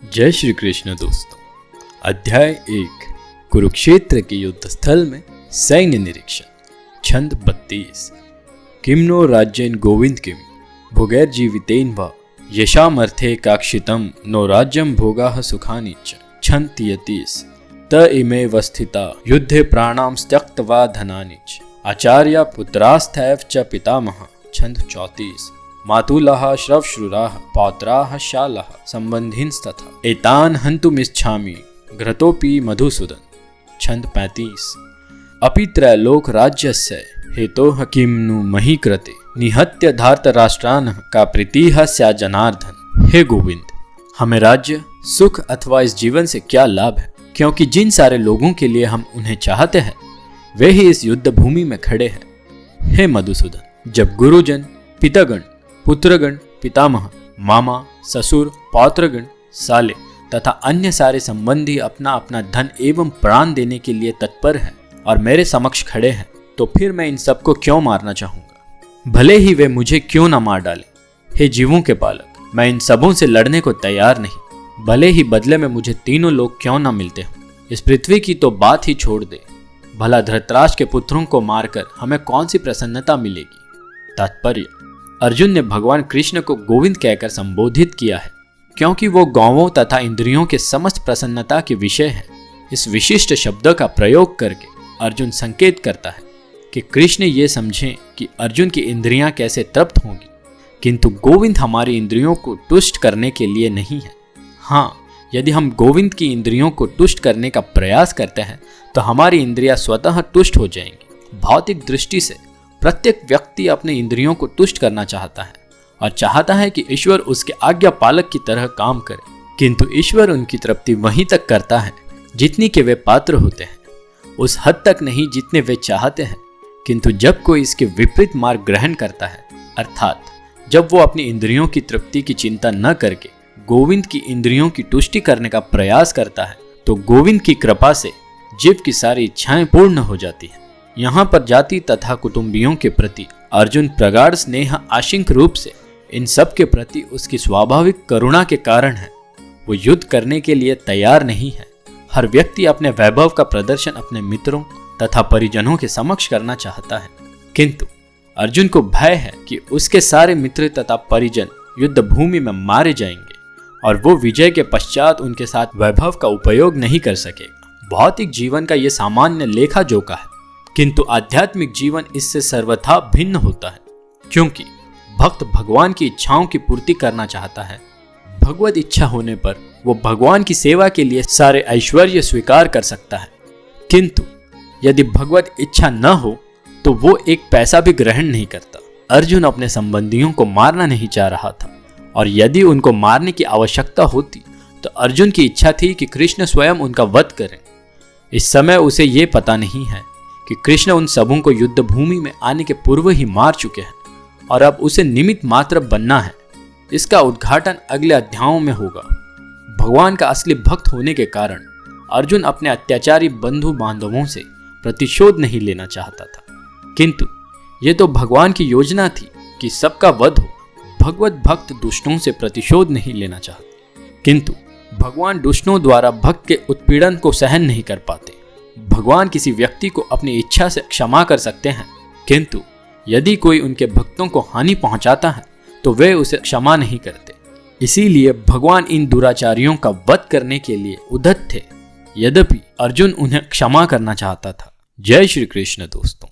जय श्री कृष्ण दोस्तों। अध्याय 1 कुरुक्षेत्र के युद्ध स्थल में सैन्य निरीक्षण। छंद 32। किम नो राज्येन गोविंद किम भुगैर्जीवितेन वा यशामर्थे काक्षितम नो राज्यम भोगाः सुखानि च। छंद 33। त इमे वस्थिता युद्धे प्राणां त्यक्त्वा धनानि च आचार्या पुत्रास्तैव च पितामह। छंद 34। मातुलः श्रवश्रुराः पौत्राः शालाः संबंधिनस्तथा एतान् हन्तुमिच्छामि घ्रतोऽपि मधुसूदन। छंद 35। अपि त्रैलोक राज्यस्य हेतोः किं नु मही कृते निहत्य धार्तराष्ट्रान् का प्रीतिः स्या जनार्दन। हे गोविंद, हमें राज्य सुख अथवा इस जीवन से क्या लाभ है, क्योंकि जिन सारे लोगों के लिए हम उन्हें चाहते हैं वे ही इस युद्ध भूमि में खड़े हैं। हे मधुसूदन, जब गुरुजन, पितागण, पुत्रगण, पितामह, मामा, ससुर, पौत्रगण, साले तथा अन्य सारे संबंधी अपना अपना धन एवं प्राण देने के लिए तत्पर हैं और मेरे समक्ष खड़े हैं, तो फिर मैं इन सबको क्यों मारना चाहूंगा, भले ही वे मुझे क्यों न मार डालें। हे जीवों के पालक, मैं इन सबों से लड़ने को तैयार नहीं, भले ही बदले में मुझे तीनों लोग क्यों न मिलते हों। इस पृथ्वी की तो बात ही छोड़ दे, भला धृतराष्ट्र के पुत्रों को मारकर हमें कौन सी प्रसन्नता मिलेगी। तात्पर्य: अर्जुन ने भगवान कृष्ण को गोविंद कहकर संबोधित किया है, क्योंकि वो गौवों तथा इंद्रियों के समस्त प्रसन्नता के विषय है। इस विशिष्ट शब्द का प्रयोग करके अर्जुन संकेत करता है कि कृष्ण ये समझें कि अर्जुन की इंद्रियां कैसे तृप्त होंगी, किंतु गोविंद हमारी इंद्रियों को तुष्ट करने के लिए नहीं है। हाँ, यदि हम गोविंद की इंद्रियों को तुष्ट करने का प्रयास करते हैं तो हमारी इंद्रियां स्वतः तुष्ट हो जाएंगी। भौतिक दृष्टि से प्रत्येक व्यक्ति अपने इंद्रियों को तुष्ट करना चाहता है और चाहता है कि ईश्वर उसके आज्ञा पालक की तरह काम करे, किंतु ईश्वर उनकी तृप्ति वहीं तक करता है जितनी के वे पात्र होते हैं, उस हद तक नहीं जितने वे चाहते हैं। किंतु जब कोई इसके विपरीत मार्ग ग्रहण करता है, अर्थात जब वो अपनी इंद्रियों की तृप्ति की चिंता न करके गोविंद की इंद्रियों की तुष्टि करने का प्रयास करता है, तो गोविंद की कृपा से जीव की सारी इच्छाएं पूर्ण हो जाती हैं। यहाँ पर जाति तथा कुटुंबियों के प्रति अर्जुन प्रगाढ़ स्नेह आशिंक रूप से इन सब के प्रति उसकी स्वाभाविक करुणा के कारण है। वो युद्ध करने के लिए तैयार नहीं है। हर व्यक्ति अपने वैभव का प्रदर्शन अपने मित्रों तथा परिजनों के समक्ष करना चाहता है, किंतु अर्जुन को भय है कि उसके सारे मित्र तथा परिजन युद्ध भूमि में मारे जाएंगे और वो विजय के पश्चात उनके साथ वैभव का उपयोग नहीं कर सकेगा। भौतिक जीवन का ये सामान्य लेखा जोखा है, किंतु आध्यात्मिक जीवन इससे सर्वथा भिन्न होता है, क्योंकि भक्त भगवान की इच्छाओं की पूर्ति करना चाहता है। भगवत इच्छा होने पर वो भगवान की सेवा के लिए सारे ऐश्वर्य स्वीकार कर सकता है, किंतु यदि भगवत इच्छा न हो तो वो एक पैसा भी ग्रहण नहीं करता। अर्जुन अपने संबंधियों को मारना नहीं चाह रहा था, और यदि उनको मारने की आवश्यकता होती तो अर्जुन की इच्छा थी कि कृष्ण स्वयं उनका वध करें। इस समय उसे ये पता नहीं है कि कृष्ण उन सबों को युद्ध भूमि में आने के पूर्व ही मार चुके हैं और अब उसे निमित्त मात्र बनना है। इसका उद्घाटन अगले अध्यायों में होगा। भगवान का असली भक्त होने के कारण अर्जुन अपने अत्याचारी बंधु बांधवों से प्रतिशोध नहीं लेना चाहता था, किंतु ये तो भगवान की योजना थी कि सबका वध हो। भगवत भक्त दुष्टों से प्रतिशोध नहीं लेना चाहते, किंतु भगवान दुष्टों द्वारा भक्त के उत्पीड़न को सहन नहीं कर पाते। भगवान किसी व्यक्ति को अपनी इच्छा से क्षमा कर सकते हैं, किंतु यदि कोई उनके भक्तों को हानि पहुंचाता है तो वे उसे क्षमा नहीं करते। इसीलिए भगवान इन दुराचारियों का वध करने के लिए उद्यत थे, यद्यपि अर्जुन उन्हें क्षमा करना चाहता था। जय श्री कृष्ण दोस्तों।